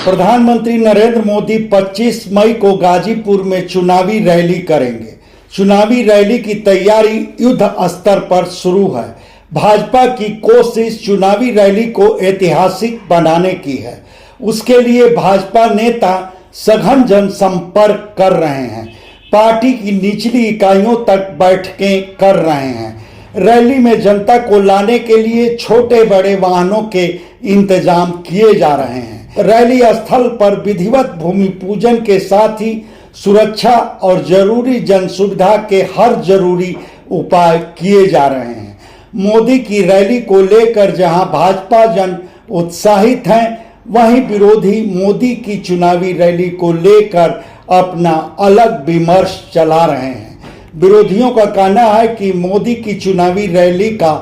प्रधानमंत्री नरेंद्र मोदी 25 मई को गाजीपुर में चुनावी रैली करेंगे। चुनावी रैली की तैयारी युद्ध स्तर पर शुरू है। भाजपा की कोशिश चुनावी रैली को ऐतिहासिक बनाने की है। उसके लिए भाजपा नेता सघन जनसंपर्क कर रहे हैं। पार्टी की निचली इकाइयों तक बैठकें कर रहे हैं। रैली में जनता को लाने के लिए छोटे बड़े वाहनों के इंतजाम किए जा रहे हैं। रैली स्थल पर विधिवत भूमि पूजन के साथ ही सुरक्षा और जरूरी जन सुविधा के हर जरूरी उपाय किए जा रहे हैं। मोदी की रैली को लेकर जहां भाजपा जन उत्साहित हैं, वहीं विरोधी मोदी की चुनावी रैली को लेकर अपना अलग विमर्श चला रहे हैं। विरोधियों का कहना है कि मोदी की चुनावी रैली का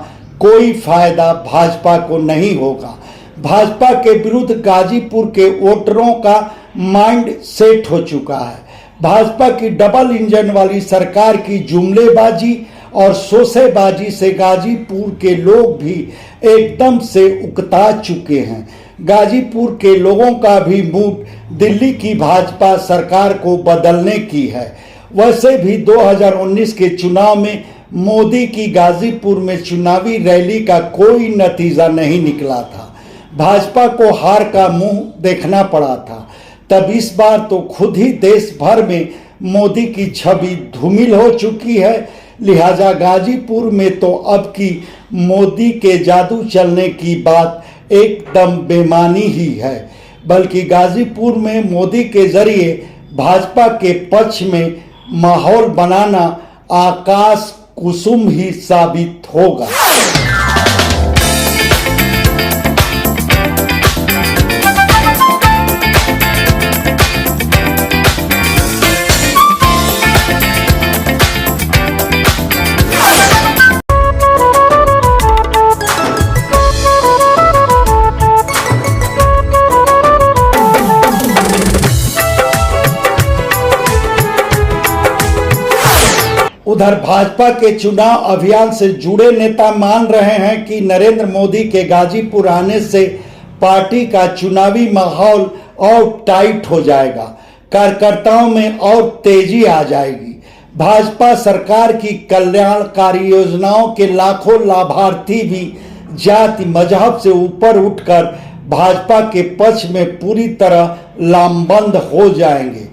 कोई फायदा भाजपा को नहीं होगा। भाजपा के विरुद्ध गाजीपुर के वोटरों का माइंड सेट हो चुका है। भाजपा की डबल इंजन वाली सरकार की जुमलेबाजी और शोषेबाजी से गाजीपुर के लोग भी एकदम से उकता चुके हैं। गाजीपुर के लोगों का भी मूड दिल्ली की भाजपा सरकार को बदलने की है। वैसे भी 2019 के चुनाव में मोदी की गाजीपुर में चुनावी रैली का कोई नतीजा नहीं निकला था। भाजपा को हार का मुंह देखना पड़ा था। तब इस बार तो खुद ही देश भर में मोदी की छवि धूमिल हो चुकी है। लिहाजा गाजीपुर में तो अब की मोदी के जादू चलने की बात एकदम बेमानी ही है। बल्कि गाजीपुर में मोदी के जरिए भाजपा के पक्ष में माहौल बनाना आकाश कुसुम ही साबित होगा। उधर भाजपा के चुनाव अभियान से जुड़े नेता मान रहे हैं कि नरेंद्र मोदी के गाजीपुर आने से पार्टी का चुनावी माहौल और टाइट हो जाएगा। कार्यकर्ताओं में और तेजी आ जाएगी। भाजपा सरकार की कल्याणकारी योजनाओं के लाखों लाभार्थी भी जाति मजहब से ऊपर उठकर भाजपा के पक्ष में पूरी तरह लामबंद हो जाएंगे।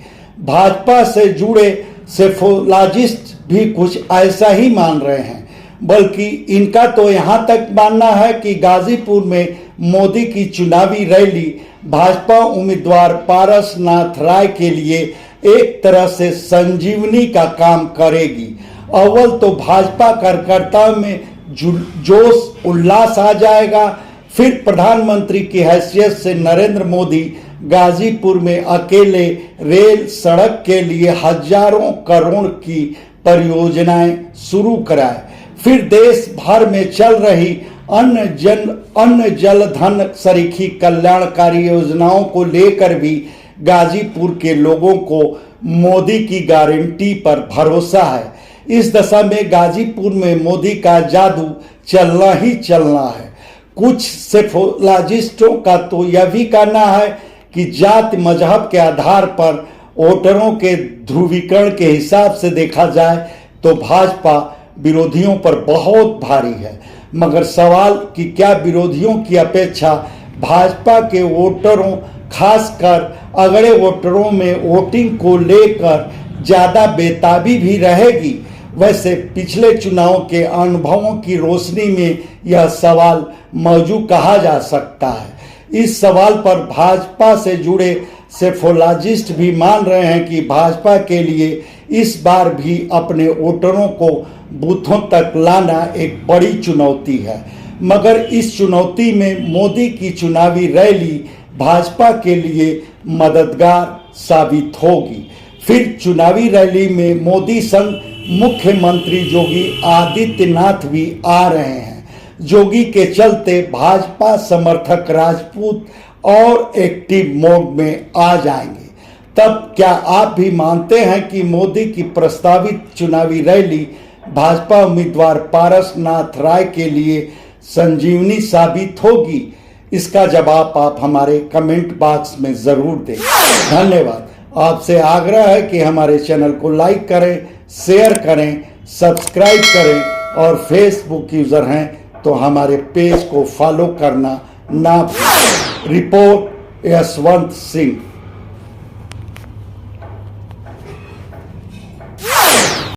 भाजपा से जुड़े सेफोलॉजिस्ट भी कुछ ऐसा ही मान रहे हैं। बल्कि इनका तो यहां तक मानना है कि गाजीपुर में मोदी की चुनावी रैली भाजपा उम्मीदवार पारसनाथ राय के लिए एक तरह से संजीवनी का काम करेगी। अव्वल तो भाजपा कार्यकर्ताओं में जोश उल्लास आ जाएगा। फिर प्रधानमंत्री की हैसियत से नरेंद्र मोदी गाजीपुर में अकेले रेल सड़क के लिए हजारों करोड़ की परियोजनाएं शुरू कराए। फिर देश भर में चल रही अन्य जल धन सरीखी कल्याणकारी योजनाओं को लेकर भी गाजीपुर के लोगों को मोदी की गारंटी पर भरोसा है। इस दशा में गाजीपुर में मोदी का जादू चलना ही चलना है। कुछ सेफोलॉजिस्टों का तो यह भी कहना है कि जाति मजहब के आधार पर वोटरों के ध्रुवीकरण के हिसाब से देखा जाए तो भाजपा विरोधियों पर बहुत भारी है। मगर सवाल कि क्या विरोधियों की अपेक्षा भाजपा के वोटरों, खासकर अगड़े वोटरों में वोटिंग को लेकर ज्यादा बेताबी भी रहेगी? वैसे पिछले चुनाव के अनुभवों की रोशनी में यह सवाल मौजूद कहा जा सकता है। इस सवाल पर भाजपा से जुड़े सेफोलॉजिस्ट भी मान रहे हैं कि भाजपा के लिए इस बार भी अपने वोटरों को बूथों तक लाना एक बड़ी चुनौती है। मगर इस चुनौती में मोदी की चुनावी रैली भाजपा के लिए मददगार साबित होगी। फिर चुनावी रैली में मोदी संग मुख्यमंत्री योगी आदित्यनाथ भी आ रहे हैं। योगी के चलते भाजपा समर्थक राजपूत और एक्टिव मोड में आ जाएंगे। तब क्या आप भी मानते हैं कि मोदी की प्रस्तावित चुनावी रैली भाजपा उम्मीदवार पारसनाथ राय के लिए संजीवनी साबित होगी? इसका जवाब आप हमारे कमेंट बॉक्स में ज़रूर दें। धन्यवाद। आपसे आग्रह है कि हमारे चैनल को लाइक करें, शेयर करें, सब्सक्राइब करें और फेसबुक यूज़र हैं तो हमारे पेज को फॉलो करना ना भूलें। रिपोर्ट यशवंत सिंह।